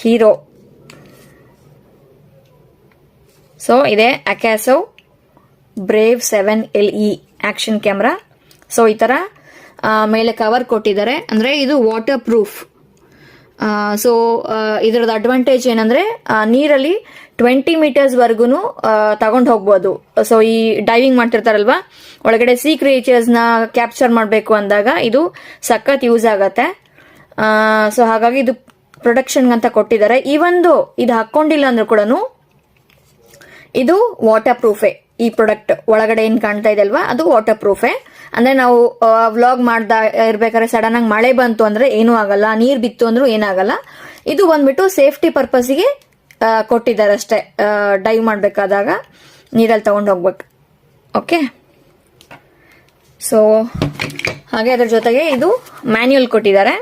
Hero. So ಇದೆ Akaso Brave 7LE action camera. So ಈ ತರ ಮೇಲೆ ಕವರ್ ಕೊಟ್ಟಿದ್ದಾರೆ, ಅಂದ್ರೆ ಇದು ವಾಟರ್ ಪ್ರೂಫ್. ಸೊ ಇದರದ ಅಡ್ವಾಂಟೇಜ್ ಏನಂದ್ರೆ ನೀರಲ್ಲಿ 20 ಮೀಟರ್ಸ್ ವರ್ಗುನು ತಗೊಂಡು ಹೋಗ್ಬೋದು. ಸೊ ಈ ಡೈವಿಂಗ್ ಮಾಡ್ತಿರ್ತಾರಲ್ವಾ, ಒಳಗಡೆ ಸೀ ಕ್ರಿಯೇಚರ್ಸ್ ನ ಕ್ಯಾಪ್ಚರ್ ಮಾಡಬೇಕು ಅಂದಾಗ ಇದು ಸಖತ್ ಯೂಸ್ ಆಗತ್ತೆ. ಸೊ ಹಾಗಾಗಿ ಇದು ಪ್ರೊಡಕ್ಷನ್ ಅಂತ ಕೊಟ್ಟಿದ್ದಾರೆ. ಇದು ಹಾಕೊಂಡಿಲ್ಲ ಅಂದ್ರೂ ಕೂಡ ಇದು ವಾಟರ್ ಪ್ರೂಫೇ. ಈ ಪ್ರಾಡಕ್ಟ್ ಒಳಗಡೆ ಏನ್ ಕಾಣ್ತಾ ಇದೆ ಅಲ್ವಾ, ಅದು ವಾಟರ್ ಪ್ರೂಫೇ. ಅಂದ್ರೆ ನಾವು ವ್ಲಾಗ್ ಮಾಡ್ದ ಇರ್ಬೇಕಾದ್ರೆ ಸಡನ್ ಆಗಿ ಮಳೆ ಬಂತು ಅಂದ್ರೆ ಏನೂ ಆಗಲ್ಲ, ನೀರ್ ಬಿತ್ತು ಅಂದ್ರೂ ಏನಾಗಲ್ಲ. ಇದು ಬಂದ್ಬಿಟ್ಟು ಸೇಫ್ಟಿ ಪರ್ಪಸ್ಗೆ ಕೊಟ್ಟಿದ್ದಾರೆ ಅಷ್ಟೇ, ಡೈವ್ ಮಾಡ್ಬೇಕಾದಾಗ ನೀರಲ್ಲಿ ತಗೊಂಡು ಹೋಗ್ಬೇಕು. ಓಕೆ, ಸೊ ಹಾಗೆ ಅದ್ರ ಜೊತೆಗೆ ಇದು ಮ್ಯಾನ್ಯುಯಲ್ ಕೊಟ್ಟಿದ್ದಾರೆ.